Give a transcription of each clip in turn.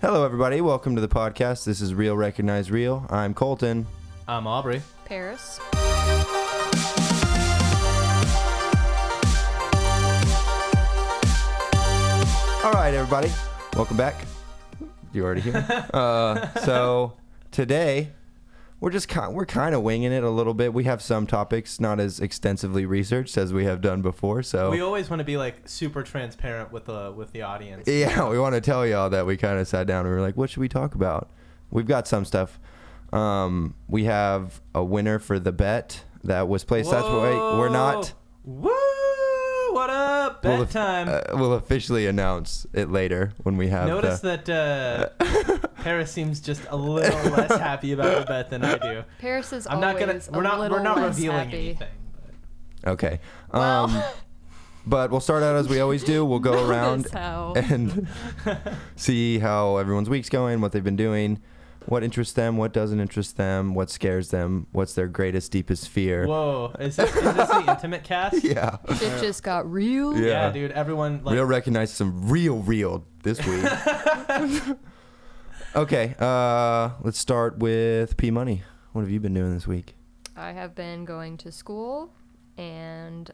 Hello, everybody. Welcome to the podcast. This is Real Recognize Real. I'm Colton. I'm Aubrey. Paris. All right, everybody. Welcome back. You already here. So today we're kind of winging it a little bit. We have some topics not as extensively researched as we have done before. So we always want to be like super transparent with the audience. Yeah, we want to tell y'all that we kind of sat down and we were like, what should we talk about? We've got some stuff. We have a winner for the bet that was placed. That's why we're not. Woo! What up? Bet time. We'll officially announce it later when we have. Notice that Paris seems just a little less happy about the bet than I do. Paris is I'm always not gonna. We're not revealing anything. But. Okay. Well. But we'll start out as we always do. We'll go around and see how everyone's week's going, what they've been doing, what interests them, what doesn't interest them, what scares them, what's their greatest, deepest fear. Whoa. Is this the intimate cast? Yeah. Shit just got real. Yeah, dude. Everyone. Like, Real recognize some real this week. Okay. Let's start with P Money. What have you been doing this week? I have been going to school and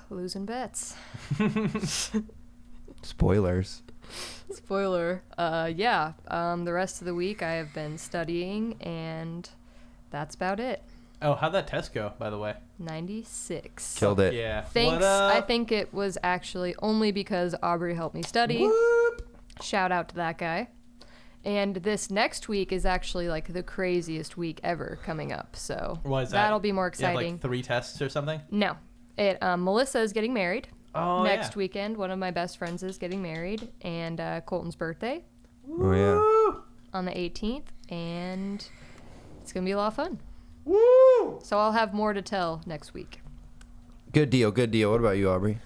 losing bets. Spoilers. Spoiler. The rest of the week I have been studying, and that's about it. Oh, how'd that test go, by the way? 96. Killed it. Yeah. Thanks. I think it was actually only because Aubrey helped me study. Whoop. Shout out to that guy. And this next week is actually like the craziest week ever coming up. So that'll be more exciting. You have like 3 tests or something? No. Melissa is getting married. Oh, next weekend. One of my best friends is getting married, and Colton's birthday. Oh yeah. On the 18th, and it's gonna be a lot of fun. Woo! So I'll have more to tell next week. Good deal. What about you, Aubrey?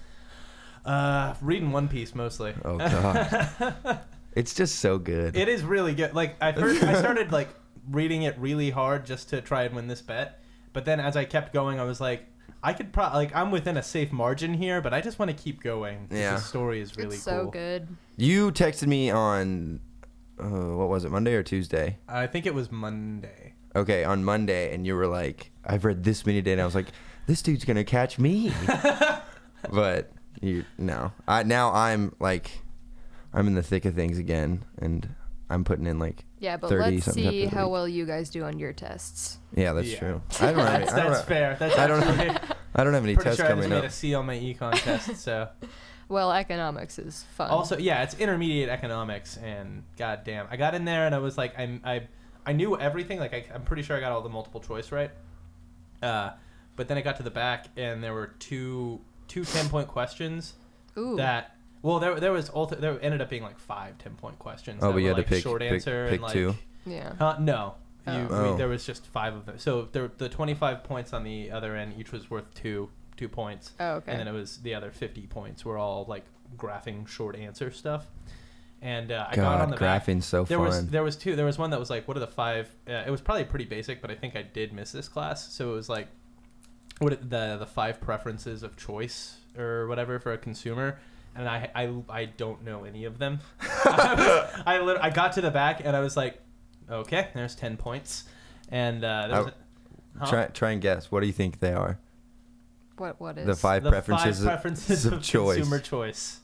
Reading One Piece mostly. Oh god. It's just so good. It is really good. Like I started like reading it really hard just to try and win this bet, but then as I kept going, I was like, I could probably I'm within a safe margin here, but I just want to keep going. Yeah. The story is really it's cool. so good. You texted me on, what was it, Monday or Tuesday? I think it was Monday. Okay, on Monday, and you were like, I've read this many days, and I was like, this dude's gonna catch me. But I'm in the thick of things again, and I'm putting in like Yeah, but 30 let's something see chapters a how week. well you guys do on your tests. Yeah, that's true. I don't have any, That's fair. That's I don't have any pretty tests sure I just coming made up. a C on my econ test, so. Well, economics is fun. Also, yeah, it's intermediate economics, and goddamn, I got in there and I was like, I knew everything. Like, I'm pretty sure I got all the multiple choice right. But then I got to the back, and there were two 10-point questions. Ooh. That there ended up being like 5 10-point questions. Oh, that but you were, had to like, pick short answer pick and, like, 2. Yeah. No. Oh. There was just 5 of them. So the 25 points on the other end, each was worth 2 points. Oh, okay. And then it was the other 50 points were all like graphing short answer stuff. And I got on the back. Graphing's so fun. There was 2. There was one that was like, what are the 5? It was probably pretty basic, but I think I did miss this class. So it was like, the 5 preferences of choice or whatever for a consumer. And I don't know any of them. I got to the back and I was like, okay, there's 10 points. And there was try and guess. What do you think they are? What is? The 5 preferences of choice. Consumer choice.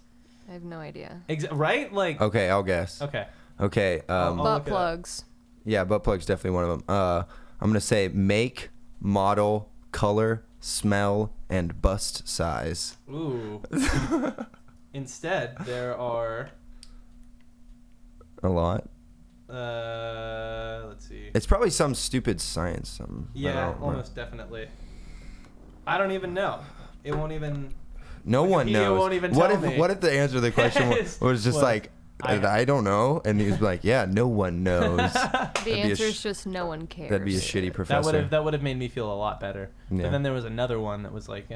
I have no idea. Right? Like. Okay, I'll guess. Okay. Butt plugs. Yeah, butt plugs definitely one of them. I'm gonna say make, model, color, smell, and bust size. Ooh. Instead, there are. A lot. Let's see. It's probably some stupid science. Yeah, almost definitely. I don't even know. It won't even. No one Wikipedia knows. won't even tell me. What if the answer to the question was just like, I don't know, and he was like, yeah, no one knows. The answer is just no one cares. That'd be a shitty professor. That would have made me feel a lot better. Yeah. But then there was another one that was like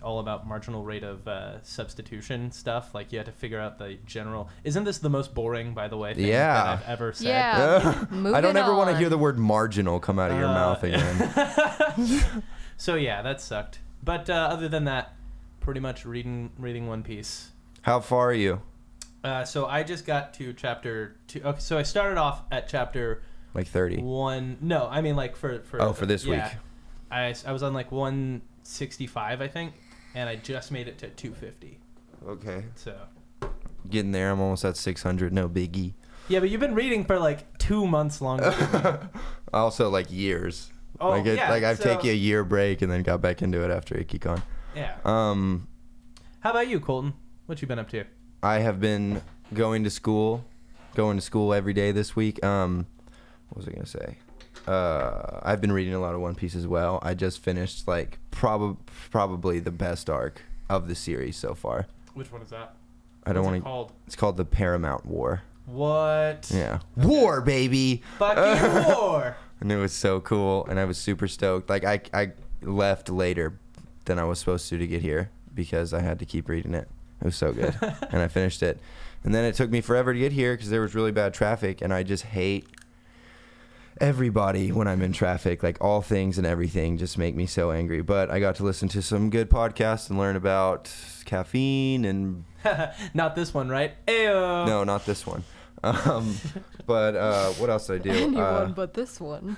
all about marginal rate of substitution stuff. Like you had to figure out the general. Isn't this the most boring, by the way, thing that I've ever said? Yeah. I don't ever want to hear the word marginal come out of your mouth again. So yeah, that sucked. But other than that, pretty much reading One Piece. How far are you? So I just got to chapter 2. Okay, so I started off at chapter Like 30. 1. No, I mean like for for this week. I was on like 165, I think, and I just made it to 250. Okay. So Getting there. I'm almost at 600. No biggie. yeah, but you've been reading for like 2 months longer. Also, like years. Oh, yeah. Like I've so, taken a year break and then got back into it after IkiCon. Yeah. How about you, Colton? What you been up to? I have been going to school every day this week. What was I gonna say? I've been reading a lot of One Piece as well. I just finished like probably the best arc of the series so far. Which one is that? I don't want to. Called? It's called the Paramount War. What? Yeah, war, baby. Fucking war. And it was so cool, and I was super stoked. Like I left later than I was supposed to get here because I had to keep reading it. It was so good, and I finished it. And then it took me forever to get here because there was really bad traffic, and I just hate everybody when I'm in traffic. Like all things and everything just make me so angry. But I got to listen to some good podcasts and learn about caffeine and. Not this one, right? Ayo. No, not this one. But what else did I do? Anyone but this one.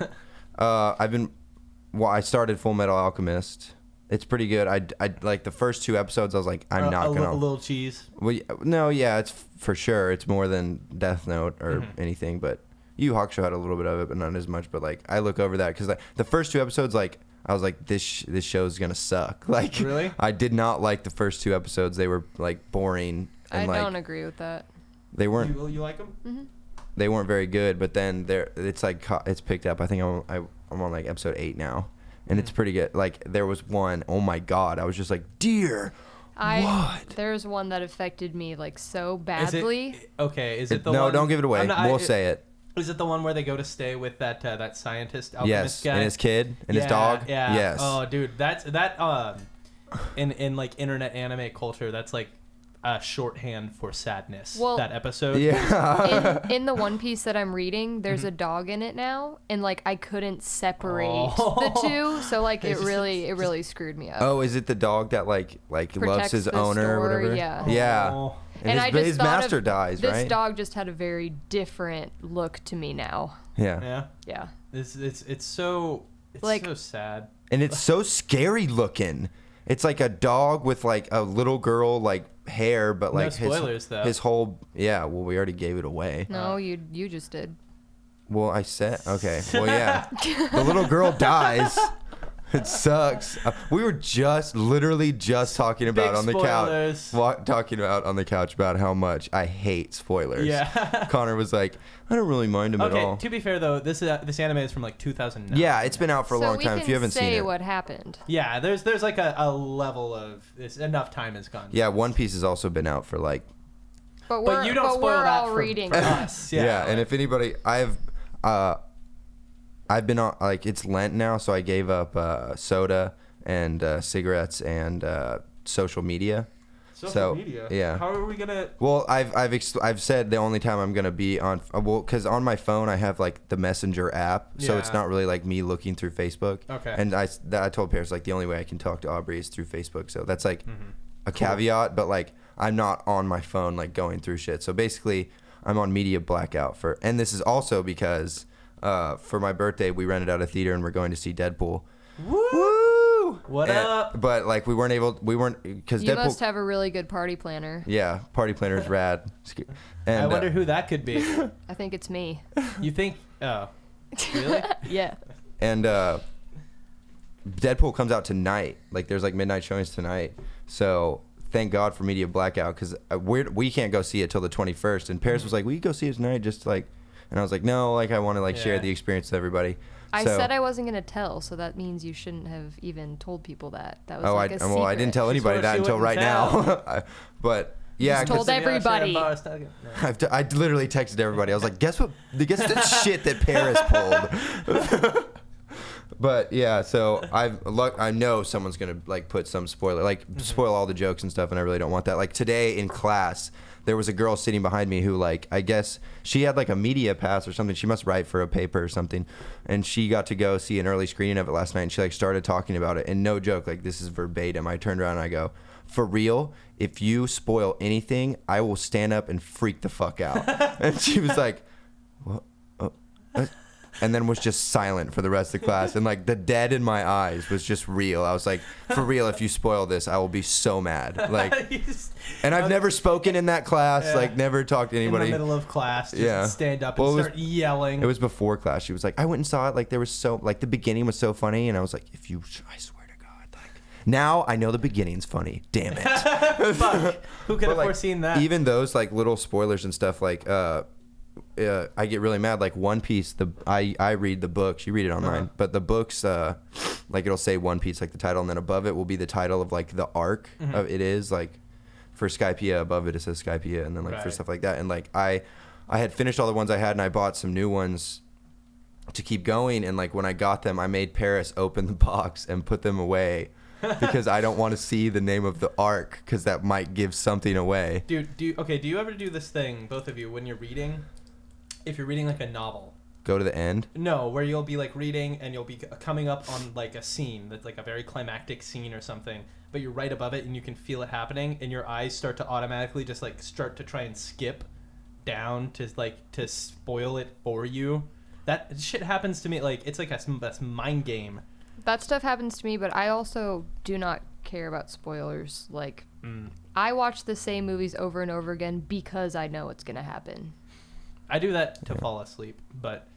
I started Full Metal Alchemist. It's pretty good. I like the first 2 episodes. I was like, I'm not gonna. A little cheese. Well, no, yeah, it's for sure. It's more than Death Note or anything. But Yu Hakusho had a little bit of it, but not as much. But like, I look over that because like, the first 2 episodes, like I was like, this show's gonna suck. Like, really? I did not like the first 2 episodes. They were like boring. And, I don't agree with that. They weren't. You like them? Mm-hmm. They weren't very good. But then it's like it's picked up. I think I'm on like episode 8 now. And it's pretty good. Like, there was one, oh my God, I was just like, dear, what? There's one that affected me, like, so badly. Is it the one? No, don't give it away. We'll say it. Is it the one where they go to stay with that scientist Yes, alchemist guy? and his kid, and his dog? Yeah. Yes. Oh, dude, that in like internet anime culture, that's like shorthand for sadness. Well, that episode. Yeah. in the One Piece that I'm reading, there's a dog in it now, and like I couldn't separate the two, so like it really screwed me up. Oh, is it the dog that like loves Protects his the owner or store, whatever? yeah. Yeah. Oh. And I just his thought master of, dies, this right? This dog just had a very different look to me now. Yeah. Yeah. Yeah. It's so sad. And it's so scary looking. It's like a dog with like a little girl like hair, but like no spoilers, though. His whole well, we already gave it away. No, you just did. Well, I said okay. Well, yeah, the little girl dies. It sucks. We were literally talking about on the couch, talking about on the couch about how much I hate spoilers. Yeah. Connor was like, I don't really mind them at all. Okay, to be fair though, this anime is from like 2009. Yeah, it's been out for a long time. If you haven't seen it, say what happened. Yeah, there's like a level of enough time has gone. Yeah, One Piece has also been out for like. But you don't spoil we're that all for reading us. Yeah, and if anybody, I've been on like it's Lent now, so I gave up soda and cigarettes and social media. Social media. Yeah. How are we gonna? Well, I've said the only time I'm gonna be on because on my phone I have like the Messenger app, so it's not really like me looking through Facebook. Okay. And I told Paris like the only way I can talk to Aubrey is through Facebook, so that's like a caveat, but like I'm not on my phone like going through shit. So basically, I'm on media blackout and this is also because. For my birthday, we rented out a theater and we're going to see Deadpool. Woo! What up? But like we weren't because You Deadpool. must have a really good party planner. Yeah, party planner is rad. And I wonder who that could be. I think it's me. You think? Oh, really? Yeah. And Deadpool comes out tonight. Like there's like midnight showings tonight. So thank God for media blackout because we can't go see it till the 21st. And Paris was like, "Will you go see it tonight?" Just like. And I was like, no, like I want to like share the experience with everybody. I said I wasn't gonna tell, so that means you shouldn't have even told people that. That was like a secret. Well, I didn't tell anybody that until right now. But yeah, just told everybody. I literally texted everybody. I was like, guess the shit that Paris pulled. But yeah, so I know someone's gonna like put some spoiler, like spoil all the jokes and stuff, and I really don't want that. Like today in class, there was a girl sitting behind me who like I guess she had like a media pass or something. She must write for a paper or something, and she got to go see an early screening of it last night. And she like started talking about it, and no joke, like this is verbatim. I turned around and I go, for real, if you spoil anything, I will stand up and freak the fuck out. And she was like, what? Oh, and then was just silent for the rest of the class. And like the dead in my eyes was just real. I was like, for real, if you spoil this, I will be so mad. Like, and I've never spoken in that class, like never talked to anybody. In the middle of class, just stand up and start yelling. It was before class. She was like, I went and saw it. Like there was so, like the beginning was so funny. And I was like, I swear to God, like now I know the beginning's funny. Damn it. Fuck. Who could have foreseen that? Even those like little spoilers and stuff like, I get really mad. Like One Piece, I read the books. You read it online, but the books, like it'll say One Piece, like the title, and then above it will be the title of like the arc of it is like for Skypiea. Above it says Skypiea, and then like for stuff like that. And like I had finished all the ones I had, and I bought some new ones to keep going. And like when I got them, I made Paris open the box and put them away. Because I don't want to see the name of the arc because that might give something away. Dude, do you ever do this thing, both of you, when you're reading? If you're reading like a novel, go to the end? No, where you'll be like reading and you'll be coming up on like a scene that's like a very climactic scene or something, but you're right above it and you can feel it happening and your eyes start to automatically just like start to try and skip down to spoil it for you. That shit happens to me. Like it's like that's mind game. That stuff happens to me, but I also do not care about spoilers. Like I watch the same movies over and over again because I know it's gonna happen. I do that to fall asleep, but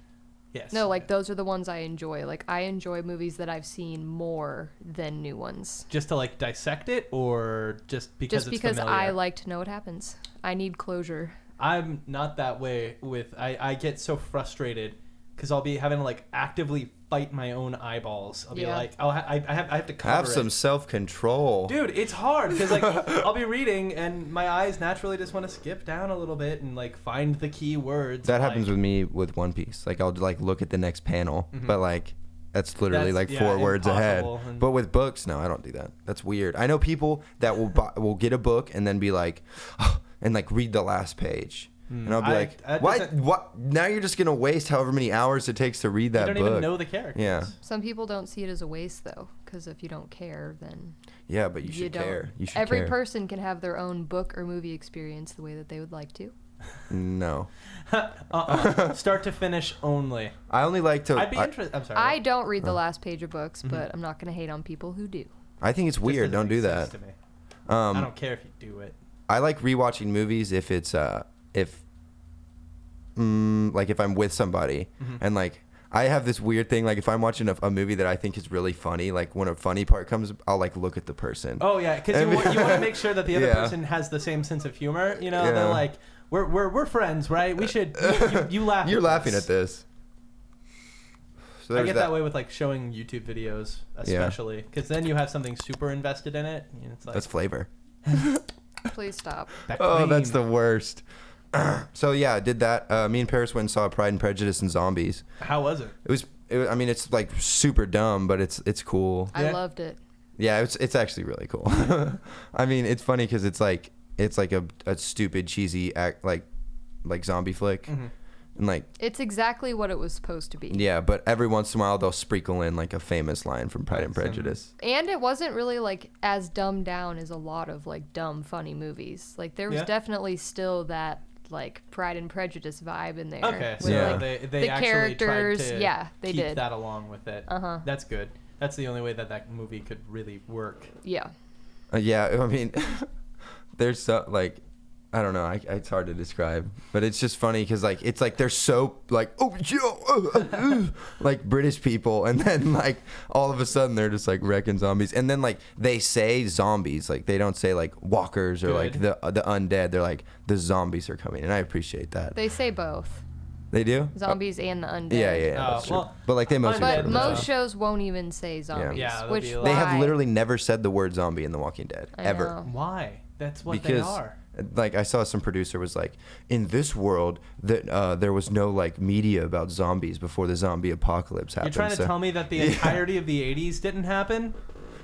yes. No, like those are the ones I enjoy. Like I enjoy movies that I've seen more than new ones. Just to like dissect it, or just because it's familiar? I like to know what happens. I need closure. I'm not that way with. I get so frustrated because I'll be having to like actively fight my own eyeballs. I'll be like, I have to cover have some self-control, dude. It's hard because like I'll be reading and my eyes naturally just want to skip down a little bit and like find the key words. That happens with me with One Piece. Like I'll like look at the next panel, but like that's literally like 4 words ahead. But with books, no, I don't do that. That's weird. I know people that will get a book and then be like, oh, and like read the last page. And I'll be like, what? Now you're just going to waste however many hours it takes to read that book. You don't even know the characters. Yeah. Some people don't see it as a waste, though, because if you don't care, then... Yeah, but you should care. You should Every care. person can have their own book or movie experience the way that they would like to. No. Start to finish only. I only like to... I'd be interested... I'm sorry. I don't read the last page of books, but I'm not going to hate on people who do. I think it's weird. Don't do that. To me. I don't care if you do it. I like rewatching movies if it's... like if I'm with somebody and like I have this weird thing, like if I'm watching a movie that I think is really funny, like when a funny part comes, I'll like look at the person. Oh yeah, because you want to make sure that the other person has the same sense of humor. You know, they're like, we're friends, right? We should. You laugh. You're laughing at this. So I get that way with like showing YouTube videos, especially because then you have something super invested in it. You know, it's like, that's flavor. Please stop. Oh, that's the worst. So yeah, I did that. Me and Paris went and saw Pride and Prejudice and Zombies. How was it? It was. I mean, it's like super dumb, but it's cool. I loved it. Yeah, it's actually really cool. I mean, it's funny because it's like a stupid cheesy act like zombie flick, and like it's exactly what it was supposed to be. Yeah, but every once in a while they'll sprinkle in like a famous line from Pride and Prejudice. And it wasn't really like as dumbed down as a lot of like dumb funny movies. Like there was definitely still that like Pride and Prejudice vibe in there. Okay, so like, they the actually characters, tried to they keep did that along with it. That's good. That's the only way that movie could really work. Yeah. Yeah, I mean, there's so like, I don't know, it's hard to describe, but it's just funny because like it's like they're so like like British people, and then like all of a sudden they're just like wrecking zombies, and then like they say zombies, like they don't say like walkers or like the undead. They're like the zombies are coming, and I appreciate that. They say both. They do? Zombies and the undead. Yeah, that's true. Well, but like they mostly. But most shows won't even say zombies. Yeah, which they have literally never said the word zombie in The Walking Dead ever. Why? That's what they are. Like I saw some producer was like, in this world that there was no like media about zombies before the zombie apocalypse happened. You're trying to tell me that the entirety of the 80s didn't happen?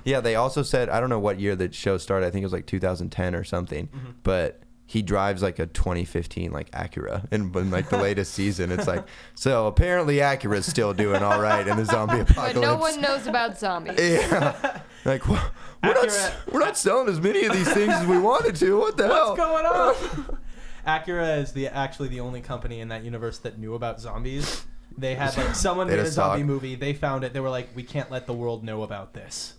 Yeah, they also said, I don't know what year the show started. I think it was like 2010 or something. But he drives like a 2015 like Acura, and in like the latest season, it's like, so apparently Acura's still doing all right in the zombie apocalypse. But no one knows about zombies. Yeah, like we're not selling as many of these things as we wanted to. What the hell? What's going on? Acura is actually the only company in that universe that knew about zombies. They had like someone made a zombie movie. They found it. They were like, we can't let the world know about this.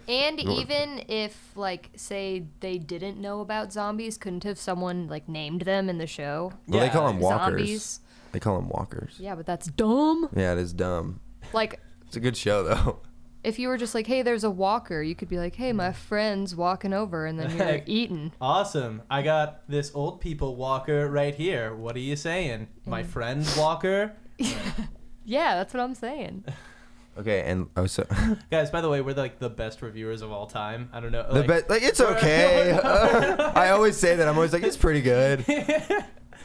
And even if, like, say they didn't know about zombies, couldn't have someone, like, named them in the show? Well, they call them walkers. Zombies. They call them walkers. Yeah, but that's dumb. Yeah, it is dumb. Like, it's a good show, though. if you were just like, hey, there's a walker, you could be like, hey, my friend's walking over, and then you're eating. Awesome. I got this old people walker right here. What are you saying? My friend's walker? Yeah, that's what I'm saying. Okay, and Guys, by the way, we're like the best reviewers of all time. I don't know. it's okay. I always say that. I'm always like, it's pretty good.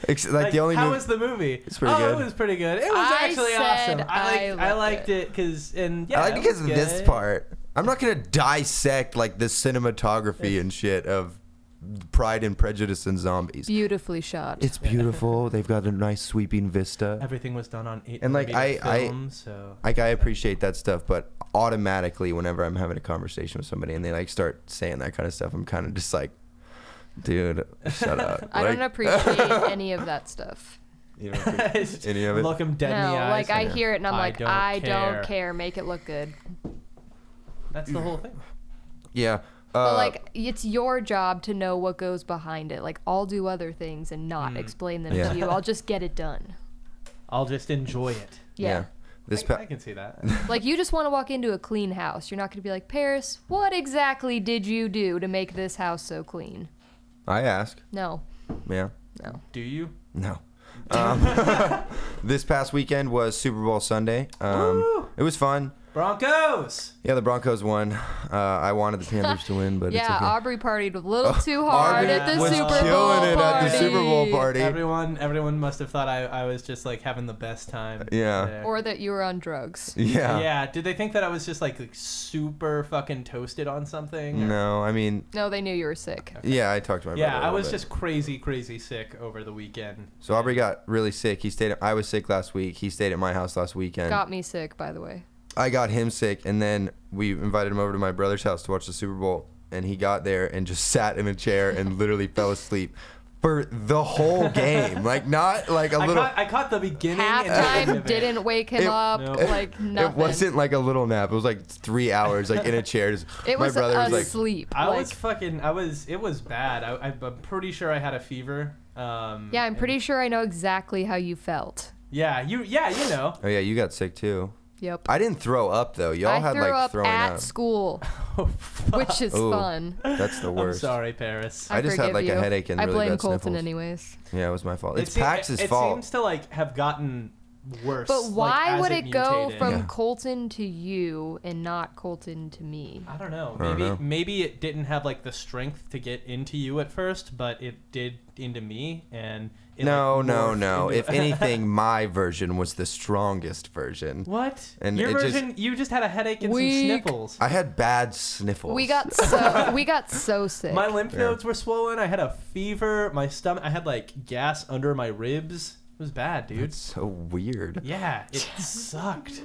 Like the only how was the movie? It's pretty good. It was pretty good. It was actually awesome. I liked it because I like it because of this part. I'm not gonna dissect like the cinematography and shit of Pride and Prejudice and zombies. Beautifully shot. It's beautiful. They've got a nice sweeping vista. Everything was done on 8 and like film, so I appreciate that stuff, but automatically whenever I'm having a conversation with somebody and they like start saying that kind of stuff, I'm kind of just like, dude, shut up. I don't appreciate any of that stuff. You don't appreciate any of it? Look him dead in the No, eyes. like I hear it and I'm like, I don't care. care. Make it look good. That's the whole thing. Yeah. But like, it's your job to know what goes behind it. Like, I'll do other things and not explain them to you. I'll just get it done. I'll just enjoy it. Yeah. I can see that. Like, you just want to walk into a clean house. You're not going to be like, Paris, what exactly did you do to make this house so clean? I ask. No. Yeah. No. Do you? No. This past weekend was Super Bowl Sunday. It was fun. Broncos! Yeah, the Broncos won. I wanted the Panthers to win, but yeah, it's okay. Aubrey partied a little too hard Aubrey at the was Super Bowl killing it party. at the Super Bowl party. Everyone must have thought I was just like having the best time. Yeah. there. Or that you were on drugs. Yeah. Yeah. Did they think that I was just like super fucking toasted on something? or- No, I mean, No, they knew you were sick. yeah, I talked to my brother. Yeah, a I little was bit. just crazy sick over the weekend. So Aubrey got really sick. I was sick last week. He stayed at my house last weekend. Got me sick, by the way. I got him sick, and then we invited him over to my brother's house to watch the Super Bowl. And he got there and just sat in a chair and literally fell asleep for the whole game. Like, not like a little. I caught the beginning. and the end Halftime of it. didn't wake him up. No. Like, nothing. It wasn't like a little nap. It was like 3 hours, like in a chair. It my was brother was like, asleep. It was bad. I'm pretty sure I had a fever. Yeah, I'm pretty sure I know exactly how you felt. Yeah, you know. oh yeah, you got sick too. Yep. I didn't throw up though. Y'all I had threw like up throwing at up. school, Oh, which is Ooh. fun. That's the I'm worst. sorry, Paris. I just had forgive like a you. headache and I really blame bad Colton sniffles. anyways. Yeah, it was my fault. It's It Pax's it fault. seems to like have gotten worse. But like, why as would it go mutated. from Yeah. Colton to you and not Colton to me? I don't know. I don't know. Maybe it didn't have like the strength to get into you at first, but it did into me, and it, No. like, morphed into- If anything, my version was the strongest version. What? And Your it just- version? You just had a headache and Weak. some sniffles. I had bad sniffles. We got so sick. My lymph nodes were swollen. I had a fever. My stomach. I had like gas under my ribs. It was bad, dude. It's so weird. Yeah, it sucked.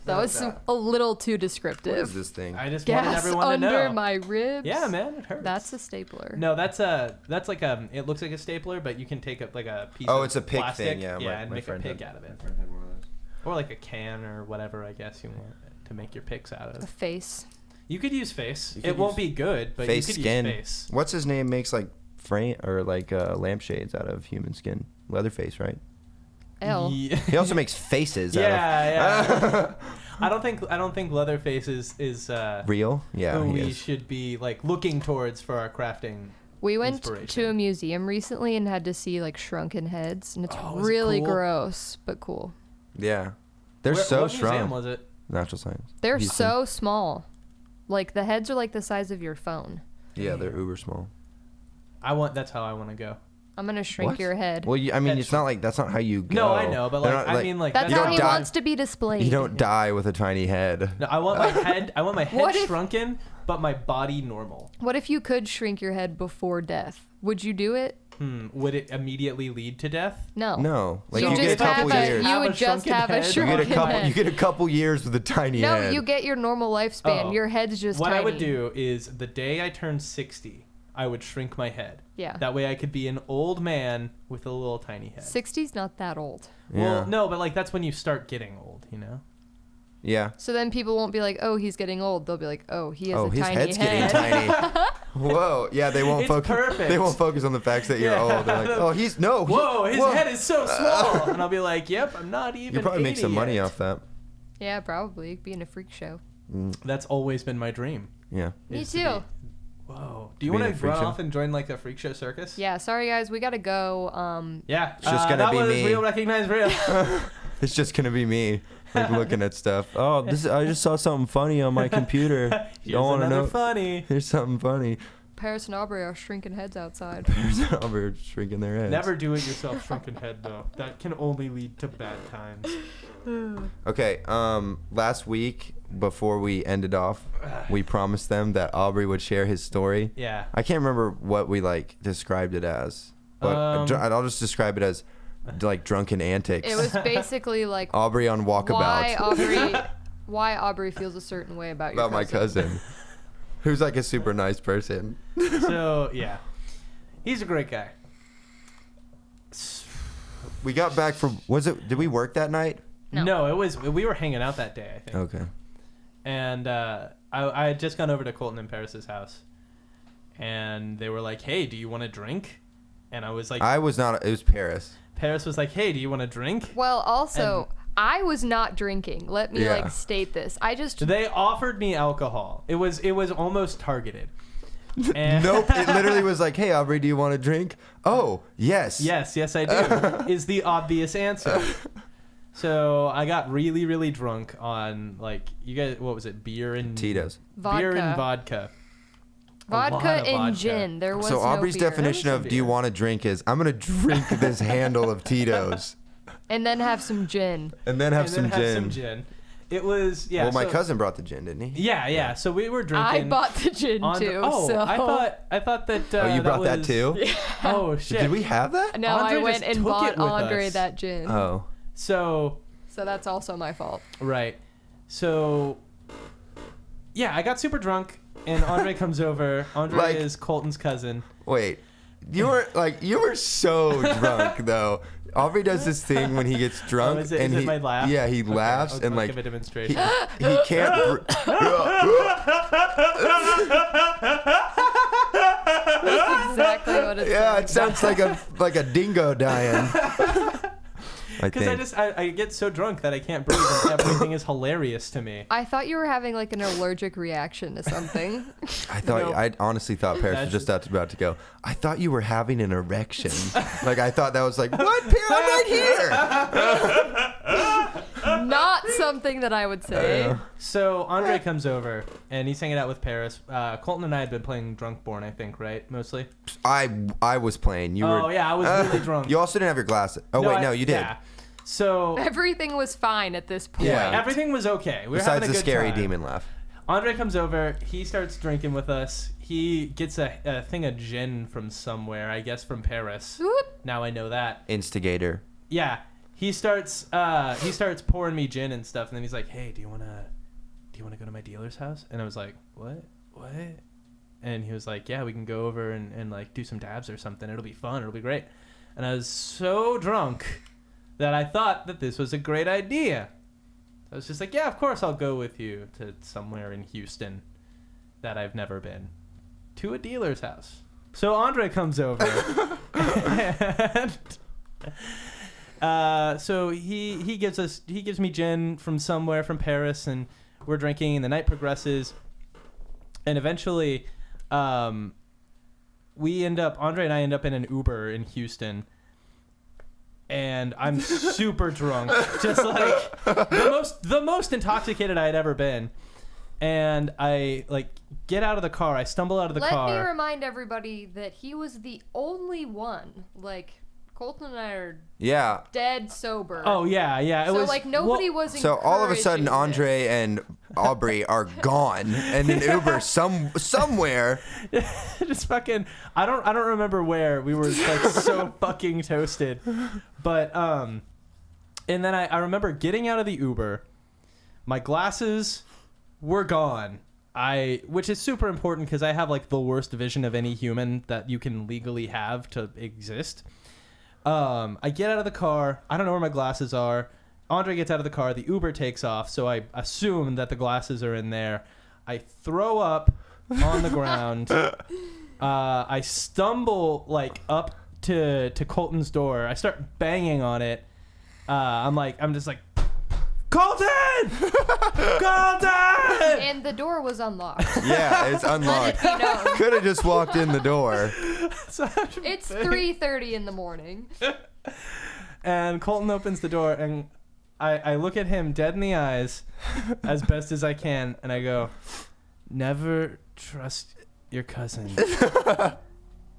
That was a little too What is descriptive. this thing? I just wanted Gas everyone to know. under my ribs. Yeah, man, it hurts. That's a stapler. No, that's like it looks like a stapler, but you can take like a piece. Oh, of it's a pick plastic, thing. Yeah, and my make a friend pick had- out of it, my friend had one of those. or like a can or whatever. I guess you want to make your picks out A of. face. You could use face. You could It won't use be good, but Face you could skin. use face. What's his name makes like frame or like lampshades out of human skin? Leatherface, right? L. Yeah. He also makes faces. Yeah. I don't think Leatherface is Real? Yeah. who he we is. should be like looking towards for our crafting. We went Inspiration. to a museum recently and had to see like shrunken heads, and it's Oh, was it really cool? gross, but cool. Yeah. They're What so museum strong. was it? Natural science. They're Houston. so small. Like the heads are like the size of your phone. Yeah, they're uber small. That's how I want to go. I'm gonna shrink What? your head. Well, I mean, Head it's not like that's not how you go. No, I know, but They're like not, I mean like That's you how don't he die- wants to be displayed. you don't die with a tiny head. No, I want my head. What if- Shrunken, but my body normal. What if you could shrink your head before death? Would you do it? Would it immediately lead to death? No. No. Like You you get a just couple have years. you would just have a You get shrunken a couple. head. You get a couple years with a tiny No, head. you get your normal lifespan. Oh. Your head's just What tiny. I would do is the day I turned 60, I would shrink my head. Yeah. That way I could be an old man with a little tiny head. 60's not that old. Yeah. Well, no, but like that's when you start getting old, you know? Yeah. So then people won't be like, oh, he's getting old. They'll be like, oh, he has Oh, a his tiny head's head. getting tiny. Whoa. Yeah, they won't It's focus. perfect. They won't focus on the facts that you're Yeah. old. They're like, oh, he's no. Whoa, his head is so small. And I'll be like, yep, I'm not even You probably make 80 some money yet. off that. Yeah, probably. Be in a freak show. That's always been my dream. Yeah. Me is to too. be- Whoa. Do you Being want a to freak run show? off and join like a freak show circus? Yeah, sorry guys, we gotta go. Yeah. It's just gonna that be was me. real, recognize real. It's just gonna be me, like looking at stuff. Oh, I just saw something funny on my computer. Here's Don't want to another know. funny. Here's something funny. Paris and Aubrey are shrinking heads outside. We're shrinking their heads. Never do it yourself, shrunken head though. That can only lead to bad times. Okay. Last week before we ended off, we promised them that Aubrey would share his story. Yeah. I can't remember what we like described it as, but I'll just describe it as like drunken antics. It was basically like Aubrey on walkabout. why Aubrey feels a certain way about your about my cousin, who's like a super nice person. So yeah, he's a great guy. We got back from did we work that night? No. It was we were hanging out that day, I think. Okay. And I had just gone over to Colton and Paris's house, and they were like, "Hey, do you want a drink?" And I was like, I was not. It was Paris. Paris was like, "Hey, do you want a drink?" Well, also, I was not drinking. Let me Yeah. state this. I just They offered me alcohol. It was almost targeted. And Nope. It literally was like, "Hey, Aubrey, do you want a drink?" Oh, yes. Yes, I do. Is the obvious answer. So I got really, really drunk on like you guys. What was it? Beer and Tito's. Beer and vodka. A lot vodka of and vodka. gin. There was So no Aubrey's beer. definition There of was "do you some beer. want a drink" is I'm gonna drink this handle of Tito's And then have some gin. and then have And some then have gin. some gin. It was yeah. Well, my so- cousin brought the gin, didn't he? Yeah. So we were I drinking. bought the gin on too. Oh, so I thought that. Oh, you brought that was- too? Oh shit. Did we have that? No, Andre I went just and took bought it with Andre us. that gin. Oh. So So that's also my fault. right. So yeah, I got super drunk, and Andre comes over. Andre Like- is Colton's cousin. Wait. You were so drunk though. Aubrey does this thing when he gets drunk, Oh, is it and my laugh? yeah, he Okay, laughs I'll and like give a demonstration. he can't. That's exactly what it Yeah, it sounds sounds like a dingo dying. I Because think. I get so drunk that I can't breathe, and everything is hilarious to me. I thought you were having like an allergic reaction to something. I honestly thought Paris was That's- just about to go. I thought you were having an erection. Like I thought that was like, what? Paris, I'm right here. Not something that I would say. So Andre comes over, and he's hanging out with Paris. Colton and I had been playing Drunkborn, I think, right? Mostly. I was playing. You were. Oh yeah, I was really drunk. You also didn't have your glasses. Oh wait, no, you did. Yeah. So Everything was fine at this point. Yeah. everything was okay. We were Besides having a the good scary time. demon laugh. Andre comes over. He starts drinking with us. He gets a thing of gin from somewhere, I guess from Paris. Whoop. Now I know that. Instigator. Yeah. He starts pouring me gin and stuff, and then he's like, "Hey, do you wanna go to my dealer's house?" And I was like, "What? And he was like, "Yeah, we can go over and like do some dabs or something. It'll be fun. It'll be great." And I was so drunk that I thought that this was a great idea. I was just like, "Yeah, of course I'll go with you to somewhere in Houston that I've never been, to a dealer's house." So Andre comes over, and so he gives me gin from somewhere from Paris, and we're drinking, and the night progresses, and eventually, Andre and I end up in an Uber in Houston. And I'm super drunk, just like the most intoxicated I had ever been. And I like get out of the car. I stumble out of the car. Let me remind everybody that he was the only one. Like Colton and I are Yeah. dead sober. Oh yeah. It so was like nobody was. So all of a sudden, encouraging Andre this. and Aubrey are gone in an Uber somewhere. Just fucking. I don't remember where. We were like so fucking toasted. But and then I remember getting out of the Uber. My glasses were gone. Which is super important because I have like the worst vision of any human that you can legally have to exist. I get out of the car. I don't know where my glasses are. Andre gets out of the car. The Uber takes off. So I assume that the glasses are in there. I throw up on the ground. I stumble like up to Colton's door. I start banging on it. I'm just like, Colton! Colton! And the door was unlocked. Yeah, it's unlocked. Could have just walked in the door. It's 3:30 in the morning. And Colton opens the door, and I look at him dead in the eyes as best as I can, and I go, never trust your cousin.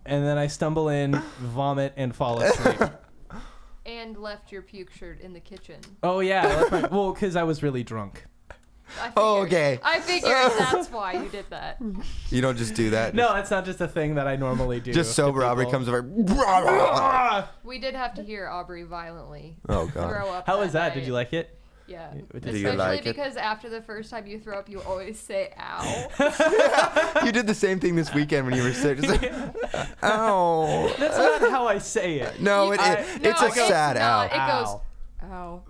And then I stumble in, vomit, and fall asleep. And left your puke shirt in the kitchen. Oh, yeah. Well, because I was really drunk. Okay. I figured that's why you did that. You don't just do that? No, it's not just a thing that I normally do. Just sober Aubrey comes over. We did have to hear Aubrey violently Oh, God. throw up. How was that? night. Did you like it? Yeah. Did you Especially like it? because after the first time you throw up, you always say ow. You did the same thing this weekend when you were sick. Just like, ow. That's not how I say it. No, it's a sad not. ow. It goes, ow.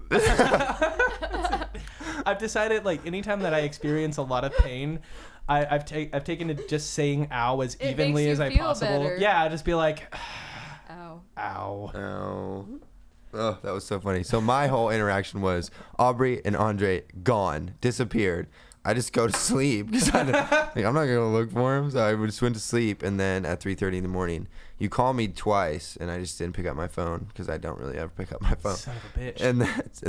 I've decided, like, anytime that I experience a lot of pain, I've taken to just saying ow as It evenly makes as you I feel possible. better. Yeah, just be like, Ow. ow. Oh. Oh, that was so funny. So my whole interaction was Aubrey and Andre gone, disappeared. I just go to sleep because I'm not gonna look for him. So I would just went to sleep, and then at 3:30 in the morning, you call me twice, and I just didn't pick up my phone because I don't really ever pick up my phone. Son of a bitch. And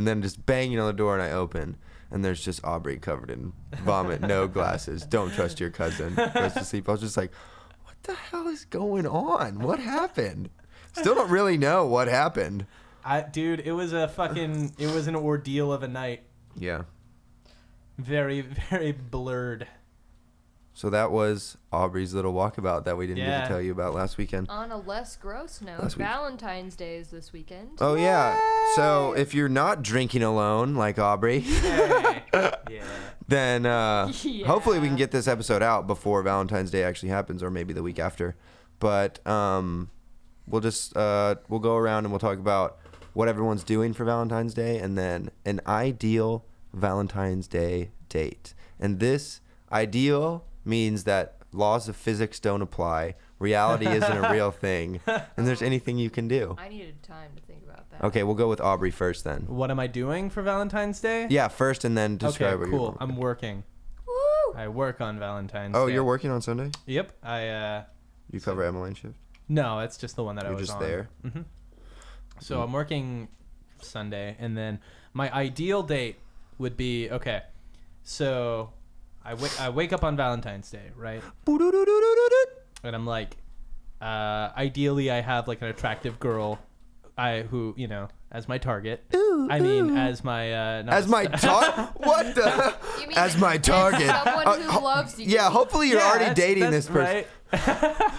then just banging on the door, and I open, and there's just Aubrey covered in vomit, no glasses. Don't trust your cousin. Goes to sleep. I was just like, what the hell is going on? What happened? Still don't really know what happened. Dude, it was an ordeal of a night. Yeah. Very, very blurred. So that was Aubrey's little walkabout that we didn't get to tell you about last weekend. On a less gross note, Valentine's Day is this weekend. Oh, yeah. So if you're not drinking alone like Aubrey, then hopefully we can get this episode out before Valentine's Day actually happens, or maybe the week after. But we'll go around and we'll talk about what everyone's doing for Valentine's Day, and then an ideal Valentine's Day date. And this ideal means that laws of physics don't apply, reality isn't a real thing, and there's anything you can do. I needed time to think about that. Okay, we'll go with Aubrey first then. What am I doing for Valentine's Day? Yeah, first, and then describe what Okay, you're cool. doing. I'm working. Woo! I work on Valentine's Day. Oh, you're working on Sunday? Yep. You cover Emmeline shift? No, it's just the one that I You're was just on. there? Mm-hmm. So I'm working Sunday, and then my ideal date would be, okay, so I wake up on Valentine's Day, right? And I'm like, ideally I have like an attractive girl who, you know, as my target. I mean, as my as my target? What the? You mean As my target. someone who loves you. Yeah, hopefully you're already dating that's this person. right.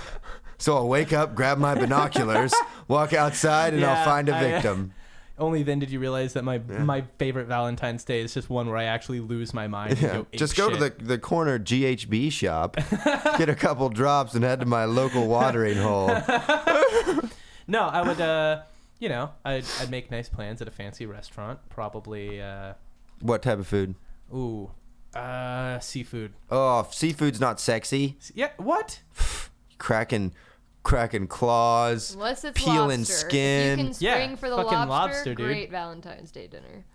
So I'll wake up, grab my binoculars, walk outside, and I'll find a victim. Only then did you realize that my favorite Valentine's Day is just one where I actually lose my mind. And go ape Just go shit. to the corner GHB shop, get a couple drops, and head to my local watering hole. No, I would, you know, I'd make nice plans at a fancy restaurant. Probably, What type of food? seafood. Oh, seafood's not sexy. Yeah, what? Cracking claws, Unless it's peeling lobster. skin. If you can spring for the fucking lobster, lobster, dude. great Valentine's Day dinner.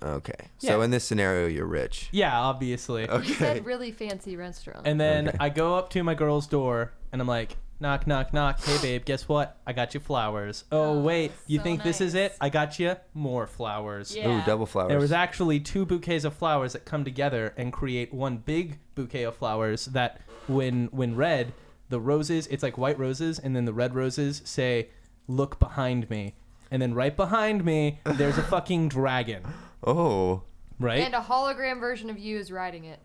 Okay. So Yeah. in this scenario, you're rich. Yeah, obviously. Okay. You said really fancy restaurant. And then Okay. I go up to my girl's door, and I'm like, knock, knock, knock. Hey, babe, guess what? I got you flowers. Oh, wait, you so think this is it? nice. I got you more flowers. Yeah. Ooh, double flowers. There was actually 2 bouquets of flowers that come together and create one big bouquet of flowers that, when red, the roses, it's like white roses, and then the red roses say, look behind me. And then right behind me, there's a fucking dragon. Oh, Right? And a hologram version of you is riding it.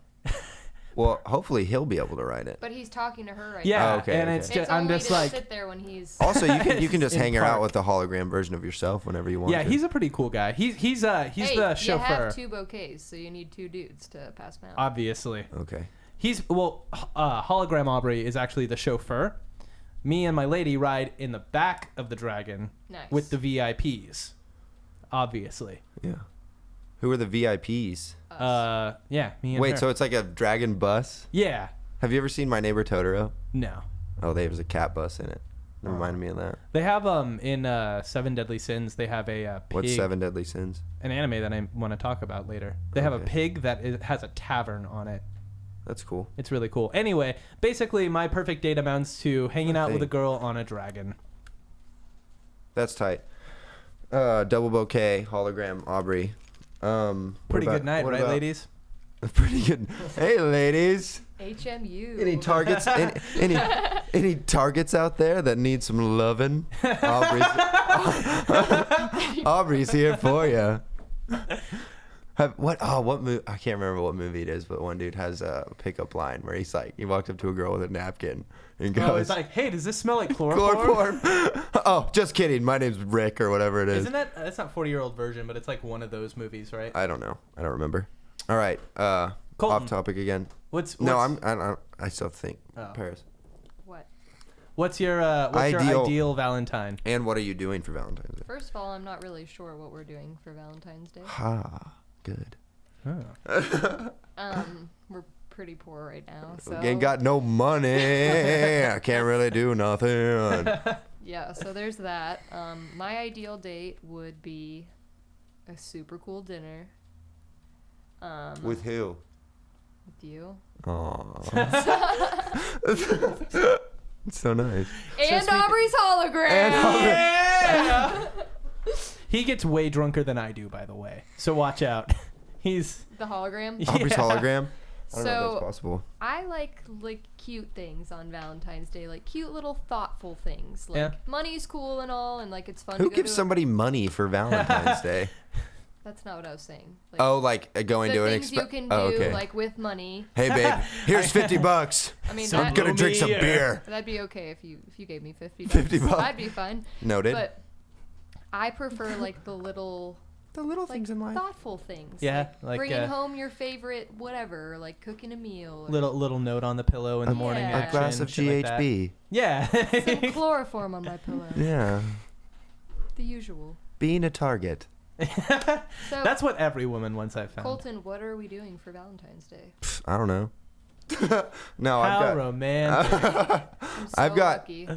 Well, hopefully he'll be able to ride it. But he's talking to her right yeah, now. Oh, okay, and okay. it's It's just, I'm only just to like, sit there when he's. Also, you can just In hang her out park. with the hologram version of yourself whenever you want. yeah, to. he's a pretty cool guy. He's Hey, the you chauffeur. have 2 bouquets, so you need 2 dudes to pass them out. Obviously. Okay. Hologram Aubrey is actually the chauffeur. Me and my lady ride in the back of the dragon Nice. with the VIPs. Obviously. Yeah. Who are the VIPs? Yeah, me and Wait, her. so it's like a dragon bus? Yeah. Have you ever seen My Neighbor Totoro? No. Oh, there's a cat bus in it. It reminded me of that. They have in Seven Deadly Sins. They have a pig. What's Seven Deadly Sins? An anime that I want to talk about later. They have a Okay. pig that has a tavern on it. That's cool. It's really cool. Anyway, basically, my perfect date amounts to hanging out with a Thing. girl on a dragon. That's tight. Double bouquet, hologram, Aubrey. Pretty good night, right, ladies? Pretty good. Hey, ladies. HMU. Any targets? any targets out there that need some loving? Aubrey's here for you. What movie? I can't remember what movie it is, but one dude has a pickup line where he walked up to a girl with a napkin and goes, Oh, it's like, hey, does this smell like chloroform? "Chloroform." Oh, just kidding. My name's Rick or whatever it is. Isn't that? That's not 40-year-old version, but it's like one of those movies, right? I don't know. I don't remember. All right. Colton. Off topic again. What's No, I still think Oh. Paris. What's your Ideal. ideal Valentine? And what are you doing for Valentine's Day? First of all, I'm not really sure what we're doing for Valentine's Day. Ha. Good. Oh. We're pretty poor right now, so. Ain't got no money. I can't really do nothing. Yeah, so there's that. My ideal date would be a super cool dinner. With who? With you. Aw. It's so nice. And sweet. Aubrey's hologram. Yeah! He gets way drunker than I do, by the way. So watch out. He's The hologram. Aubrey's Yeah. hologram? I don't know if So that's possible. I like cute things on Valentine's Day, like cute little thoughtful things. Like Yeah. money's cool and all, and like it's fun. Who to go gives to somebody money for Valentine's Day? That's not what I was saying. Like, Oh, like going the to an things you can do, okay. like with money. Hey, babe, here's $50. I mean, So I'm gonna drink some me, beer. that'd be okay if you gave me 50 bucks. 50 bucks. I'd be fine. Noted. But I prefer like the little like thoughtful things. Yeah, like, bringing home your favorite whatever, or like cooking a meal. Or little note on the pillow in the morning. Yeah. A Action, glass of shit like that. GHB. Yeah. some chloroform on my pillow. Yeah. The usual. Being a target. So That's what every woman wants, I've found. Colton, what are we doing for Valentine's Day? Pff, I don't know. No, How I've got. romantic. I'm so I've got. lucky.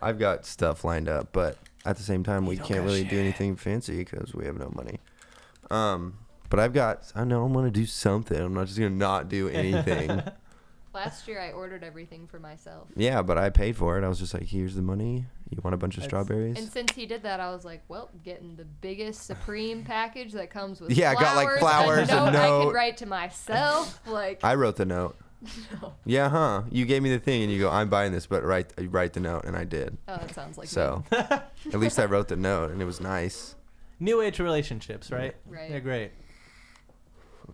I've got stuff lined up, but at the same time, we don't can't got really do shit. anything fancy because we have no money. But I've got. I know I'm gonna do something. I'm not just gonna not do anything. Last year I ordered everything for myself. Yeah, but I paid for it. I was just like, here's the money. You want a bunch of That's- strawberries? And since he did that, I was like, well, getting the biggest Supreme package that comes with Yeah, I got, like, flowers, a a note I note. could write to myself. Like, I wrote the note. no. Yeah, huh? You gave me the thing, and you go, I'm buying this, but write the note, and I did. Oh, that sounds like So, at least I wrote the note, and it was nice. New age relationships, right? Right. They're great.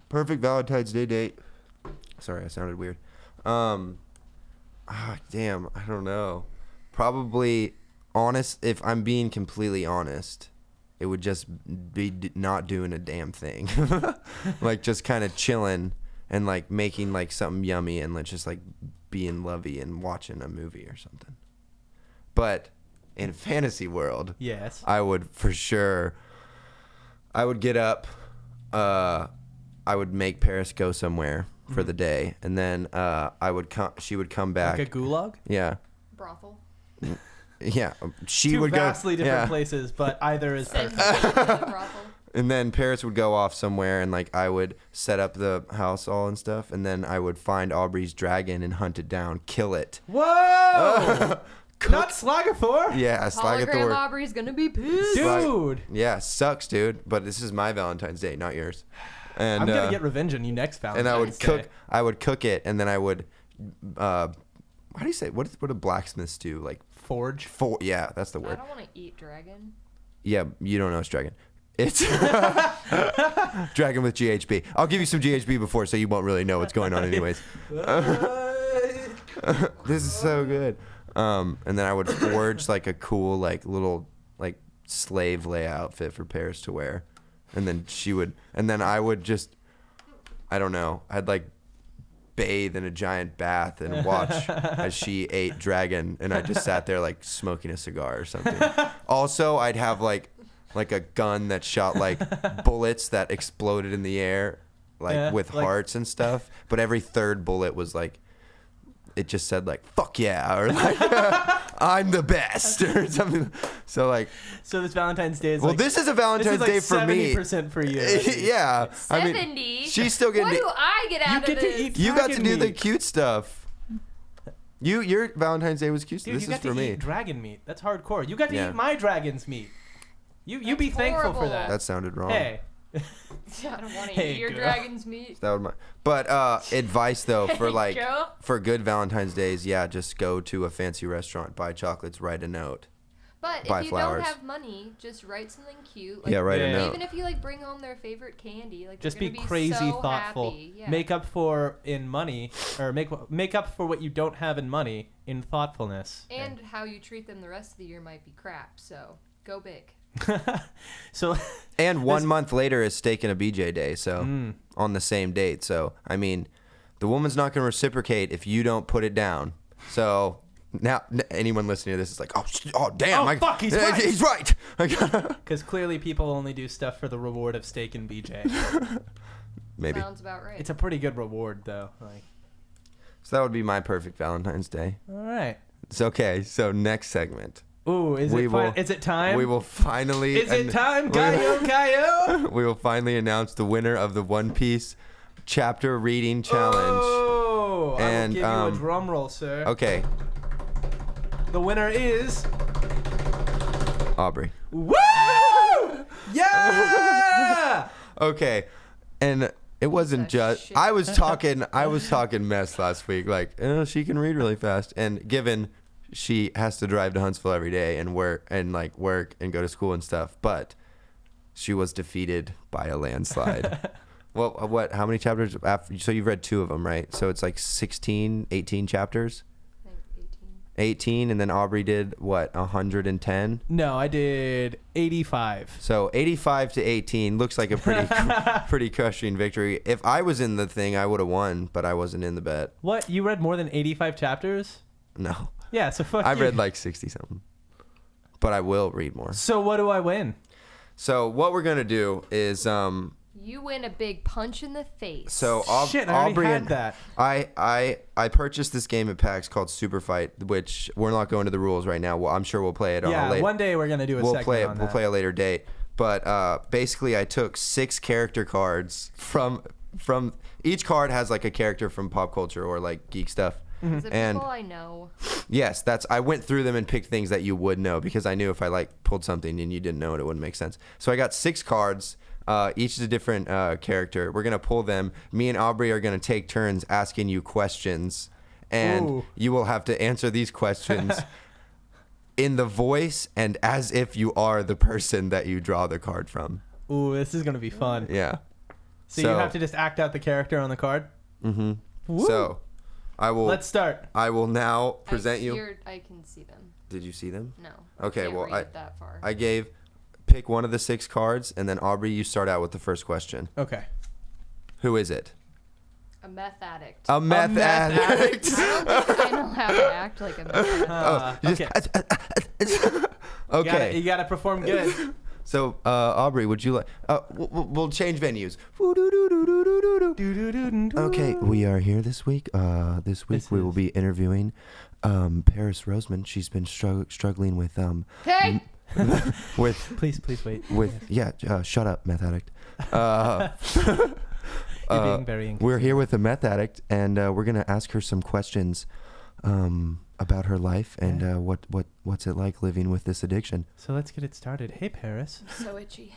Perfect Valentine's Day date. Sorry, I sounded weird. Damn, I don't know. Probably honest. If I'm being completely honest, it would just be not doing a damn thing. Like just kind of chilling and like making like something yummy and like just like being lovey and watching a movie or something. But in fantasy world, Yes. I would for sure. I would get up. I would make Paris go somewhere for the day, and then I would come. She would come back. Like a gulag? Yeah, brothel. yeah. She Two would vastly go. different Yeah. places, but either is Send perfect. me to the brothel. And then Paris would go off somewhere, and like I would set up the house all and stuff, and then I would find Aubrey's dragon and hunt it down, kill it. Whoa! Cook- Not Slagathor? Yeah, Hologram Slagathor. Aubrey's gonna be pissed. Dude! Yeah, sucks, dude. But this is my Valentine's Day, not yours. And I'm gonna get revenge on you next Valentine's and I would Day. cook. I would cook it, and then I would. How do you say? What do blacksmiths do? Like Forge. yeah, that's the I word. don't want to eat dragon. Yeah, you don't know it's dragon. It's Dragon with GHB. I'll give you some GHB before, so you won't really know what's going on anyways. This is so good. And then I would forge like a cool like little like slave lay outfit for Paris to wear, and then I would just, I don't know, I'd like bathe in a giant bath and watch as she ate dragon, and I just sat there like smoking a cigar or something. Also, I'd have like a gun that shot like bullets that exploded in the air, like with hearts and stuff. But every third bullet was like, it just said like "fuck yeah" or like "I'm the best" or something. So like, so this Valentine's Day is well, this is a Valentine's Day for me. 70% for you. Yeah, 70. I mean, she's still getting. What do I get out of this? You got to do the cute stuff. Your Valentine's Day was cute. Dude, this is for me. You got to eat dragon meat. That's hardcore. You got to eat my dragon's meat. You be thankful for that. That sounded wrong. Hey. I don't want to eat your dragon's meat. That would but advice though for like for good Valentine's Days, yeah, just go to a fancy restaurant, buy chocolates, write a note. But buy if you flowers. don't have money, just write something cute. Like, yeah, write a note. Even if you like bring home their favorite candy, like just be crazy so thoughtful. Happy. Yeah. Make up for in money, or make up for what you don't have in money in thoughtfulness. And how you treat them the rest of the year might be crap. So go big. So and 1 month later is steak and a BJ day, so on the same date. So I mean, the woman's not going to reciprocate if you don't put it down. So now anyone listening to this is like, oh damn, fuck, he's right. He's right. Because clearly people only do stuff for the reward of steak and BJ. Maybe. Sounds about right. It's a pretty good reward though. Like, so that would be my perfect Valentine's Day. all right. It's okay. So next segment. Ooh, is it time? We will finally. Is it time, Kaio? We will finally announce the winner of the One Piece chapter reading challenge. Oh, and I will give you a drum roll, sir. Okay. The winner is Aubrey. Woo! Yeah! Okay, and it wasn't just. shit. I was talking mess last week. Like, she can read really fast, and given she has to drive to Huntsville every day and work and go to school and stuff, but she was defeated by a landslide. Well, how many chapters after? So you've read 2 of them, right? So it's like 16, 18 chapters. I think 18, and then Aubrey did what? 110. No, I did 85. So 85 to 18 looks like a pretty crushing victory. If I was in the thing, I would have won, but I wasn't in the bet. What? You read more than 85 chapters? No. Yeah, so fuck I've you. read like 60 something, but I will read more. So what do I win? So what we're gonna do is you win a big punch in the face. so Shit, I already Aubrey had and that. I purchased this game at PAX called Super Fight, which we're not going to the rules right now. Well, I'm sure we'll play it on a Yeah, later. one day we're gonna do a We'll segment play it. on We'll that. play a later date. But basically, I took 6 character cards from each card has like a character from pop culture or like geek stuff. Is it and people I know? yes, I went through them and picked things that you would know because I knew if I like pulled something and you didn't know it, it wouldn't make sense. So I got 6 cards. Each is a different character. We're gonna pull them. Me and Aubrey are gonna take turns asking you questions, and Ooh. you will have to answer these questions in the voice and as if you are the person that you draw the card from. Ooh, this is gonna be fun. Yeah. So you have to just act out the character on the card? Mm-hmm. Woo. So Let's start. I will now present you. I can see them. Did you see them? No. Okay, Can't well, read it that far. I pick one of the 6 cards, and then Aubrey, you start out with the first question. Okay. Who is it? A meth addict. A meth meth addict. I don't think I know how to act like a meth addict. Okay. You gotta perform good. So, Aubrey, would you like? We'll change venues. Okay, we are here this week. This week we will be interviewing Paris Roseman. She's been struggling with Hey! with Please wait. shut up, meth addict. You're being very inconsistent. We're here with a meth addict, and we're gonna ask her some questions about her life and what's it like living with this addiction. So let's get it started. Hey, Paris. So itchy.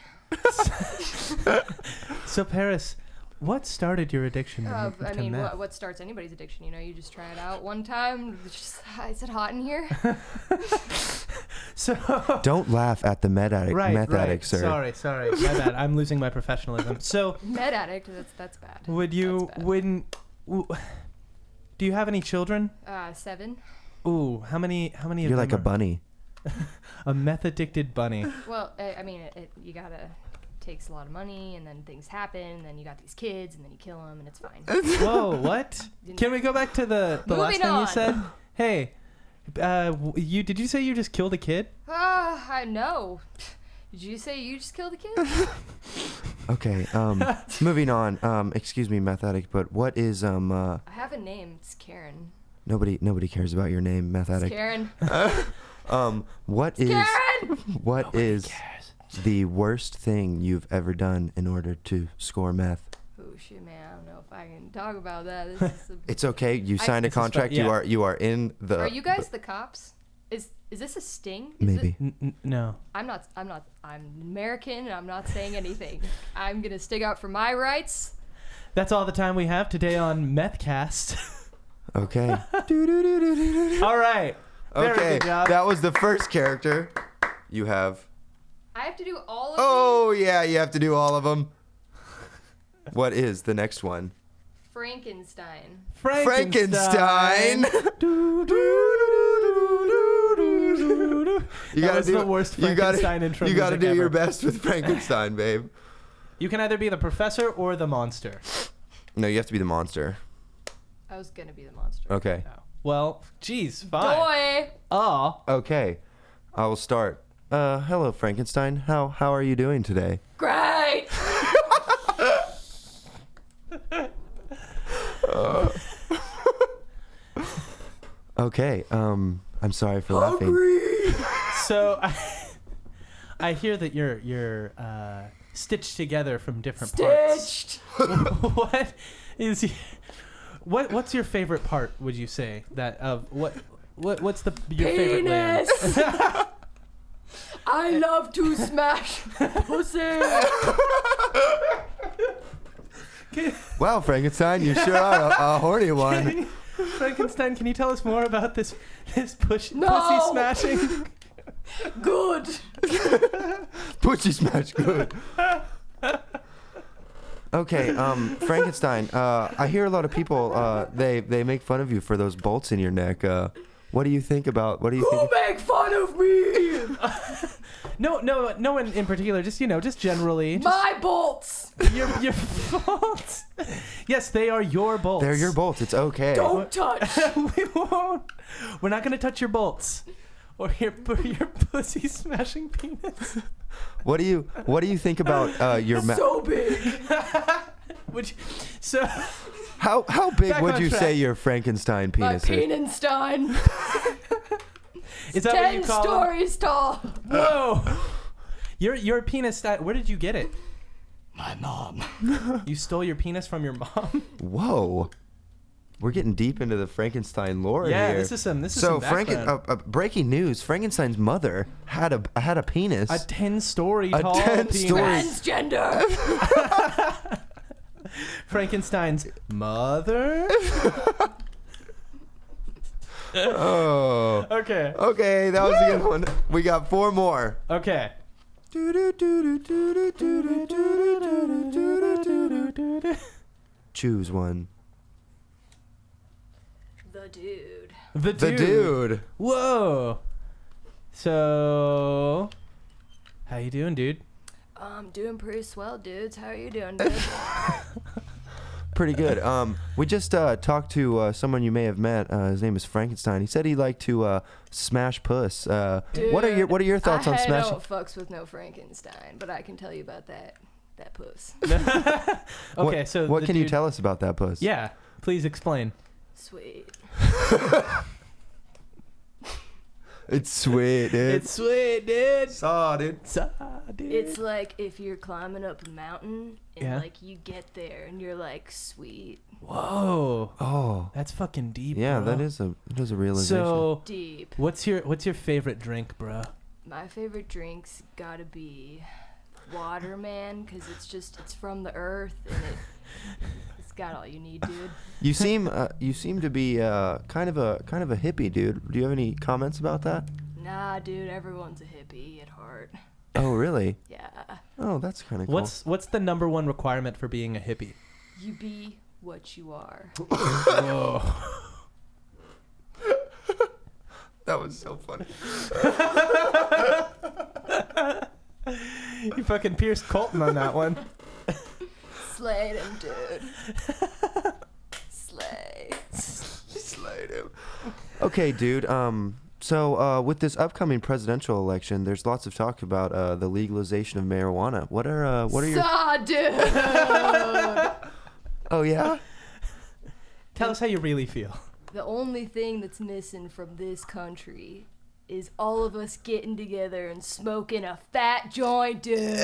So Paris, What started your addiction I to mean, meth? what starts anybody's addiction? You know, you just try it out one time. It's just, is it hot in here? So Don't laugh at the meth addict, sir. Sorry, my bad. I'm losing my professionalism. So Med addict. That's bad. would you That's bad. do you have any children? 7. Ooh, how many of You're them like a are- bunny. a meth addicted bunny. Well, I mean, you gotta takes a lot of money, and then things happen, and then you got these kids, and then you kill them, and it's fine. Whoa, what? Can we go back to the last Moving thing you on. said? Hey, did you say you just killed a kid? I know. Did you say you just killed a kid? Okay. Moving on. Excuse me, meth addict, but what is I have a name. It's Karen. Nobody cares about your name, meth It's addict. Karen. What is Karen! what Nobody is cares. the worst thing you've ever done in order to score meth? Oh shit, man! I don't know if I can talk about that. This is It's okay. You signed a This is fun, contract. yeah. You are in the. Are you guys the cops? Is this a sting? Maybe. No. I'm American, and I'm not saying anything. I'm gonna stick out for my rights. That's all the time we have today on Methcast. Okay. All right. Very Okay. good job. That was the first character. You have. I have to do all of Oh yeah, you have to do all of them. What is the next one? these. Frankenstein. Frankenstein. You That gotta was do the worst Frankenstein intro You gotta music do your ever. best with Frankenstein, babe. You can either be the professor or the monster. No, you have to be the monster. I was gonna be the monster. Okay. Oh. Well, geez, fine. Boy. Oh, Okay. I will start. Hello, Frankenstein. How are you doing today? Great. Okay. I'm sorry for laughing. so I hear that you're stitched together from different parts. Stitched. What is what's your favorite part? Would you say that of what's your favorite land? Penis. I love to smash pussy. Wow, Frankenstein, you sure are a horny one. Frankenstein, can you tell us more about this pussy No. smashing? Good. Pussy smash good. Okay, Frankenstein. I hear a lot of people. They make fun of you for those bolts in your neck. What do you think about? What do you Who think? make fun of me? No one in particular. Just just generally. Just My bolts. your bolts. Yes, they are your bolts. They're your bolts. It's okay. Don't touch. We won't. We're not gonna touch your bolts or your pussy smashing penis. What do you think about your So big. Would you, so how big Back would on you track. say your Frankenstein My penis is? Penenstein. is that what you 10 call them? stories tall. Whoa. Your penis. Where did you get it? My mom. You stole your penis from your mom? Whoa. We're getting deep into the Frankenstein lore Yeah, here. this is some So background. breaking news: Frankenstein's mother had a penis. A 10-story A tall 10-story penis. Transgender. Frankenstein's mother. Oh. Okay. Okay, that was a good one. We got 4 more. Okay. Choose one. The dude. The The dude. dude. Whoa. So, how you doing, dude? I'm doing pretty swell, dudes. How are you doing, dude? Pretty good. We just talked to someone you may have met. His name is Frankenstein. He said he liked to smash puss. What are your thoughts on smashing? I don't fucks with no Frankenstein, but I can tell you about that puss. Okay, so what the can you dude- tell us about that puss? Yeah, please explain. Sweet. It's sweet, dude. It's sweet, dude. saw, dude. Dude. It's like if you're climbing up a mountain and Yeah. like you get there and you're like, sweet, Whoa. Oh, That's fucking deep. yeah, bro. that is a realization. So, deep. what's your favorite drink, bro? My favorite drinks gotta be water, man, because it's from the earth and it's got all you need, dude. You seem to be kind of a hippie, dude. Do you have any comments about that? Nah, dude, everyone's a hippie at heart. Oh, really? Yeah. Oh, that's kind of cool. What's the number one requirement for being a hippie? You be what you are. Whoa. That was so funny. You fucking pierced Colton on that one. Slay him, dude. Slay. Slayed him. Okay, dude. So with this upcoming presidential election, there's lots of talk about the legalization of marijuana. What are your? Saw, dude. Oh yeah. Tell us how you really feel. The only thing that's missing from this country is all of us getting together and smoking a fat joint, dude.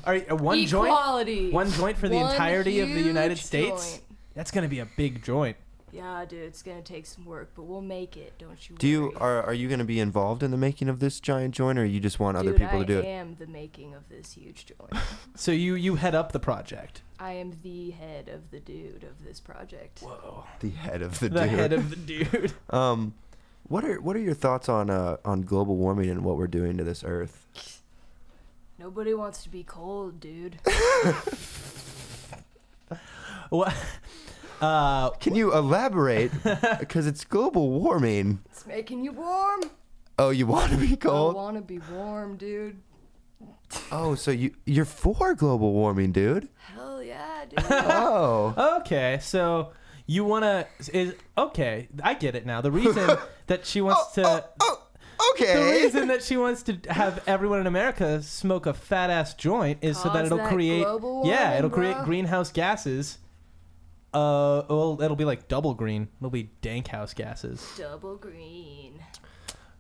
Are one Equality. joint? One joint for the One entirety of the United huge States? joint. That's gonna be a big joint. Yeah, dude, it's gonna take some work, but we'll make it. Don't you Do you worry. are you going to be involved in the making of this giant joint, or you just want other Dude, people to do it? I am the making of this huge joint. So you head up the project. I am the head of the dude of this project. Whoa. The head of the The dude. head of the dude. What are your thoughts on global warming and what we're doing to this earth? Nobody wants to be cold, dude. What? Can you elaborate? Because it's global warming. It's making you warm. Oh, you want to be I cold? want to be warm, dude. Oh, so you're for global warming, dude? Hell yeah, dude. Oh. Okay, so you wanna okay? I get it now. The reason that she wants to. Okay. The reason that she wants to have everyone in America smoke a fat ass joint is so that Cause it'll that create global it'll warming, create bro. greenhouse gases. Well, it'll be like double green. It'll be dank house gases. Double green.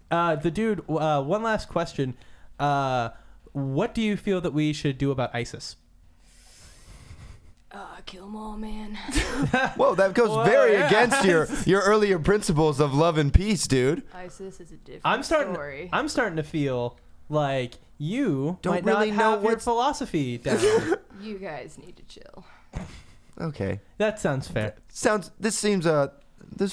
The dude. One last question. What do you feel that we should do about ISIS? Kill 'em all, man. Whoa, that goes Well, very yeah. against your earlier principles of love and peace, dude. ISIS is a different I'm story. starting to feel like you Don't might really not know have your what's- philosophy down. You guys need to chill. Okay. That sounds fair. This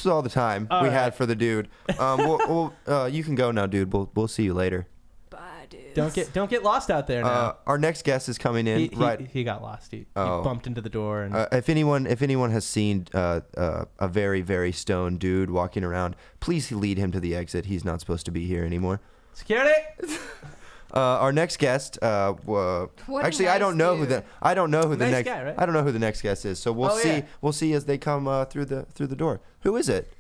is all the time All we right. had for the dude. You can go now, dude. We'll see you later. Bye, dude. Don't get lost out there now. Our next guest is coming in He got lost. He Oh. bumped into the door and If anyone has seen a very, very stoned dude walking around, please lead him to the exit. He's not supposed to be here anymore. security. Our next guest, What a actually, I don't nice know who dude. I don't know who the Nice next guy, right? I don't know who the next guest is. So we'll Oh, see. yeah. We'll see as they come through the door. Who is it?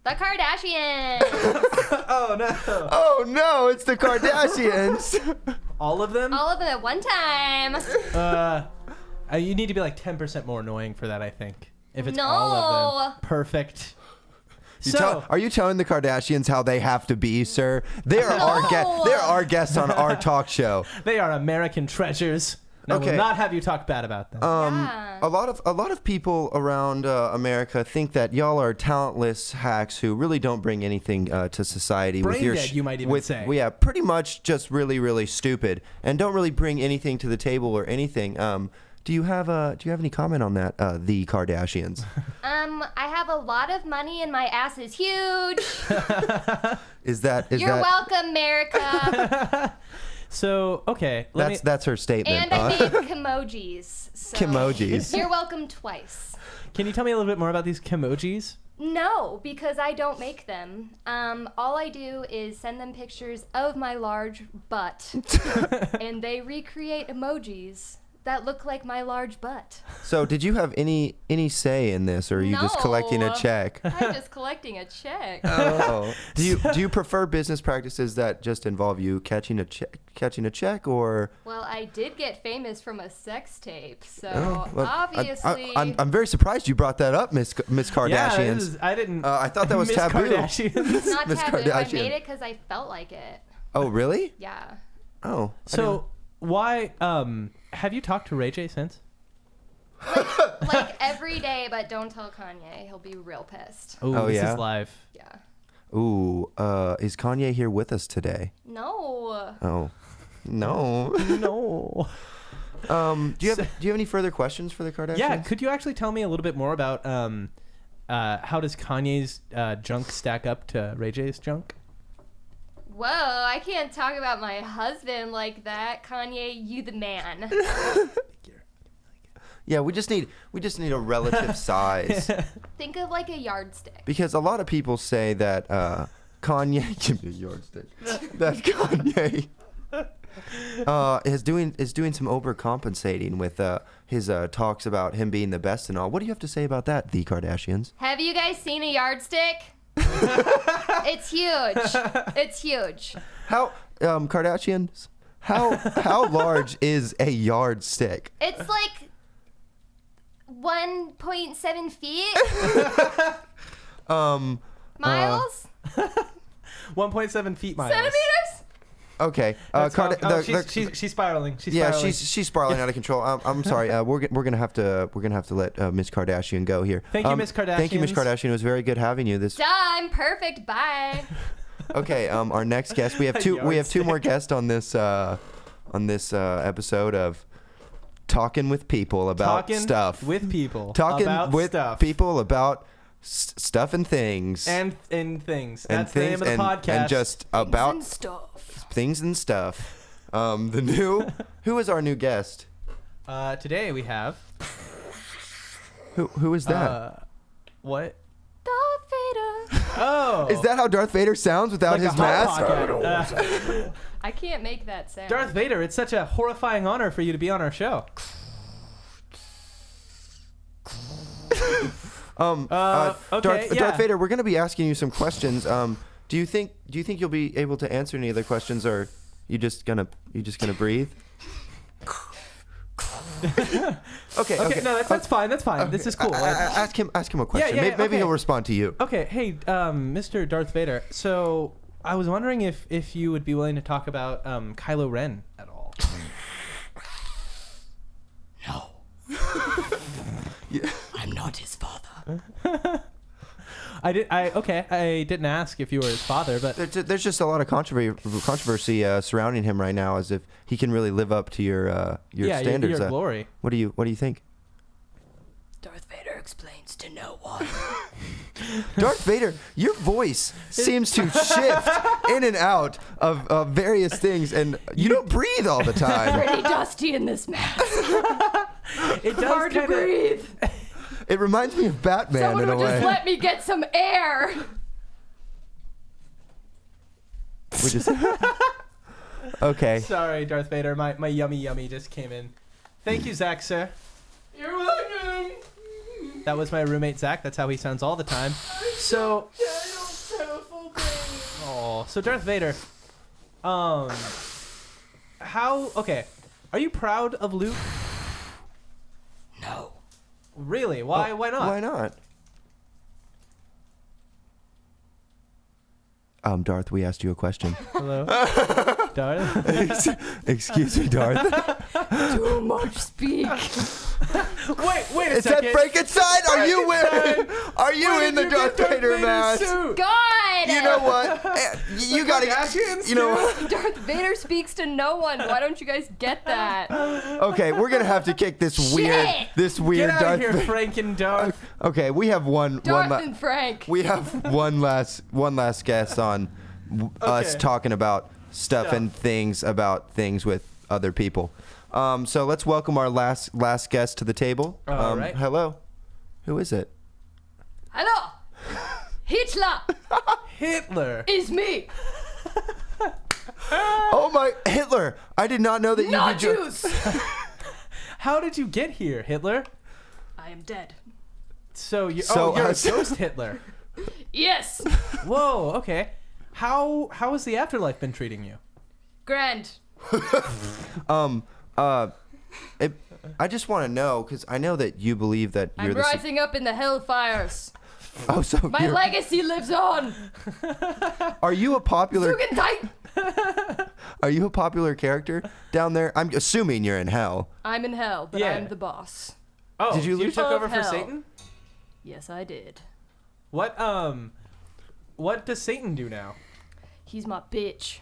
The Kardashians. Oh no! Oh no! It's the Kardashians. All of them? All of them at one time. You need to be like 10% more annoying for that, I think. If it's No. all of them, perfect. Are you telling the Kardashians how they have to be, sir? They are No. they're our guests on our talk show. They are American treasures. And I Okay. will not have you talk bad about them. Yeah. A lot of people around America think that y'all are talentless hacks who really don't bring anything to society. Brain with your dead, you might even say. Yeah, pretty much just really, really stupid and don't really bring anything to the table or anything. Do you have any comment on that? The Kardashians. I have a lot of money and my ass is huge. Is that You're welcome, America. So, okay. that's her statement. And I make Kimojis. So Kimojis. You're welcome twice. Can you tell me a little bit more about these Kimojis? No, because I don't make them. All I do is send them pictures of my large butt, and they recreate emojis that look like my large butt. So, did you have any say in this, or are you just collecting a No. check? I'm just collecting a check. Oh. Do you prefer business practices that just involve you catching a check, or? Well, I did get famous from a sex tape, so Oh, well, obviously. I'm very surprised you brought that up, Miss Kardashians. I didn't. I thought that was Miss taboo. Kardashians. it's not Miss taboo. I Kardashian. made it because I felt like it. Oh, really? Yeah. Oh. So, why? Have you talked to Ray J since? Like every day, but don't tell Kanye. He'll be real pissed. Ooh, Oh, this yeah? is live. Yeah. Ooh. Is Kanye here with us today? No. Oh. No. No. Do you have any further questions for the Kardashians? Yeah, could you actually tell me a little bit more about how does Kanye's junk stack up to Ray J's junk? Whoa, I can't talk about my husband like that. Kanye, you the man. Yeah, we just need a relative size. Think of like a yardstick. Because a lot of people say that Kanye give me a yardstick. That Kanye is doing some overcompensating with his talks about him being the best and all. What do you have to say about that, the Kardashians? Have you guys seen a yardstick? It's huge. It's huge. How Kardashians? How large is a yardstick? It's like 1.7 feet. Miles? 1.7 feet miles. Centimeters? Okay. She's spiraling. She's spiraling out of control. I'm sorry. We're gonna have to let Miss Kardashian go here. Thank you, Miss Kardashian. Thank you, Miss Kardashian. It was very good having you. Done. Perfect. Bye. Okay. Our next guest. We have two more guests on this episode of Talking with People about stuff. With people. Talking about with stuff. people about stuff and things. And things. And That's things the name of the podcast. and just about and stuff. things and stuff. Who is our new guest? Today we have. Who is that? What? Darth Vader. Oh. Is that how Darth Vader sounds without like his a Hot mask? Pocket? I can't make that sound. Darth Vader, it's such a horrifying honor for you to be on our show. Darth Vader, we're going to be asking you some questions. Do you think you'll be able to answer any of the questions, or you just gonna breathe? Okay. No, that's fine. That's fine. Okay. This is cool. Ask him a question. Yeah, Maybe okay. he'll respond to you. Okay. Hey, Mr. Darth Vader. So I was wondering if you would be willing to talk about Kylo Ren at all. No. Yeah. I'm not his father. I didn't ask if you were his father, but There's just a lot of controversy surrounding him right now, as if he can really live up to your standards. your glory. What do you think? Darth Vader explains to no one. Darth Vader, your voice seems to shift in and out of various things, and you don't breathe all the time. Pretty dusty in this mask. It does Hard to breathe. It reminds me of Batman Someone in a would way. just let me get some air. Okay. Sorry, Darth Vader. My yummy just came in. Thank you, Zach, sir. You're welcome. That was my roommate, Zach. That's how he sounds all the time. So, so Darth Vader, okay, are you proud of Luke? No. Really? Why? Why not? Why not? Darth, we asked you a question. Hello, Darth. Excuse me, Darth. Too much speak. Wait a Is second. that Frankenstein? Are you in the Darth Vader mask? suit? God. You know what? You gotta. Kardashians You know what? Darth Vader speaks to no one. Why don't you guys get that? Okay, we're gonna have to kick this weird Shit. Get out Darth of here, Vader. Frank and Darth. Okay, we have one Darth and Frank. we have one last guest on us talking about stuff and things about things with other people. So let's welcome our last guest to the table. All right. Hello. Who is it? Hello. Hitler Hitler. is me. Oh my, Hitler! I did not know that you Not could Jews. How did you get here, Hitler? I am dead. So you're So, a ghost Hitler. Yes. Whoa. Okay. How has the afterlife been treating you? Grand. I just want to know, because I know that you believe that you're I'm rising up in the hellfires. Oh, so My legacy lives on. are you a popular? Zugenheit. Are you a popular character down there? I'm assuming you're in hell. I'm in hell, but Yeah. I'm the boss. Oh, Did you you lose- took Of over for hell. Satan? Yes, I did. What does Satan do now? He's my bitch.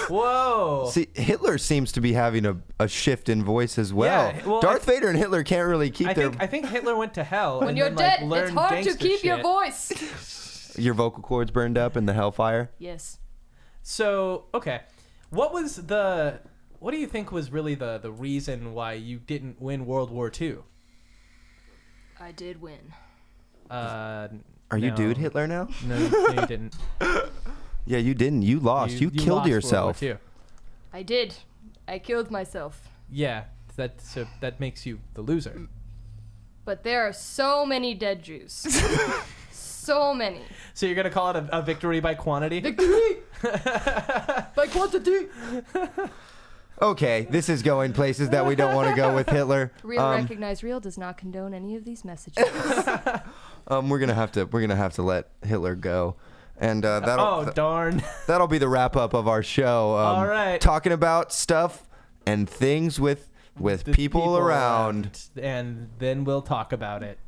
Whoa. See, Hitler seems to be having a shift in voice as well. Yeah, well, Darth Vader and Hitler can't really keep their... I think Hitler went to hell. When and you're then, dead, like, learned it's hard to gangster keep your shit. voice. Your vocal cords burned up in the hellfire? Yes. So, okay. What do you think was really the reason why you didn't win World War II? I did win. Are you dude Hitler now? No, you didn't. Yeah, you didn't. You lost. You killed lost yourself. World War II. I did. I killed myself. Yeah, that makes you the loser. But there are so many dead Jews. So many. So you're gonna call it a victory by quantity? Victory! By quantity! Okay, this is going places that we don't want to go with Hitler. Real recognize real does not condone any of these messages. We're gonna have to let Hitler go, and darn. that'll be the wrap up of our show. All right. Talking about stuff and things with The people around. And then we'll talk about it.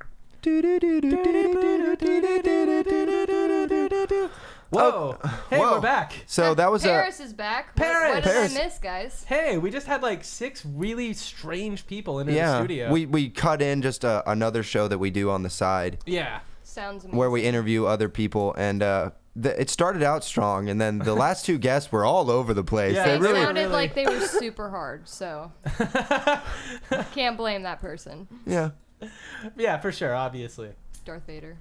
Whoa. Hey, whoa. we're back. So that was Paris is back. Paris! What did Paris. I miss, guys? Hey, we just had like 6 really strange people in the yeah. studio. We cut in just another show that we do on the side Yeah. Sounds amazing. where we interview other people, and it started out strong, and then the last 2 guests were all over the place. Yeah, They They really, sounded like they were super hard, so can't blame that person. yeah. Yeah, for sure, obviously. Darth Vader,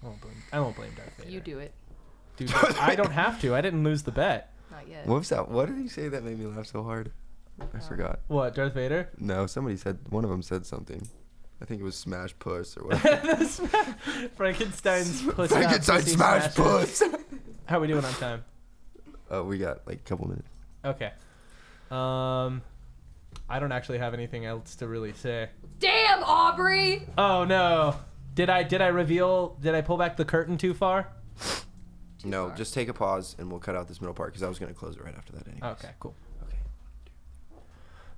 I won't blame Darth Vader. you do it. Dude, I don't have to. I didn't lose the bet. Not yet. What was that? What did he say that made me laugh so hard? I forgot. What, Darth Vader? No, one of them said something. I think it was smash puss or whatever. Frankenstein's puss. Frankenstein smash puss. How are we doing on time? We got like a couple minutes. Okay. I don't actually have anything else to really say. Damn, Aubrey! Oh no. Did I pull back the curtain too far? No, just take a pause and we'll cut out this middle part because I was going to close it right after that anyway. Okay, cool. Okay.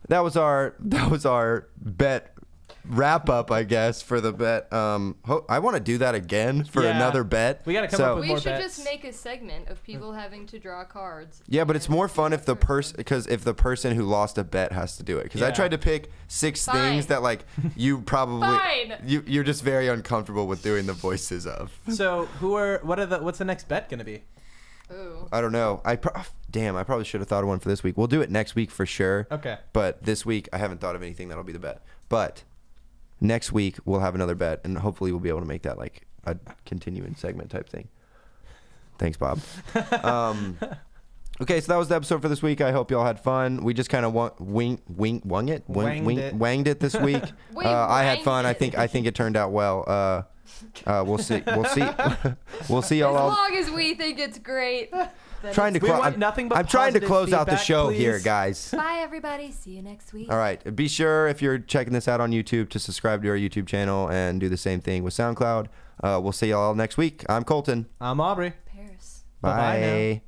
That was our bet wrap up, I guess, for the bet. I want to do that again for Yeah. another bet. We gotta come up with We more should bets. just make a segment of people having to draw cards. Yeah, but it's more fun if the person who lost a bet has to do it. Because I Yeah. tried to pick 6 Fine. things that like you probably Fine. you're just very uncomfortable with doing the voices of. So what's the next bet gonna be? Ooh. I don't know. I probably should have thought of one for this week. We'll do it next week for sure. Okay. But this week I haven't thought of anything that'll be the bet. But next week we'll have another bet, and hopefully we'll be able to make that like a continuing segment type thing. Thanks, Bob. Okay, so that was the episode for this week. I hope y'all had fun. We just kind of wanged it this week. I had fun. I think it turned out well. We'll see. We'll see y'all. As long as we think it's great. then Trying to We close. want nothing but I'm trying to positive close out the feedback, show please. here, guys. Bye, everybody. See you next week. All right. Be sure if you're checking this out on YouTube to subscribe to our YouTube channel and do the same thing with SoundCloud. We'll see y'all next week. I'm Colton. I'm Aubrey. Paris. Bye-bye now. Bye.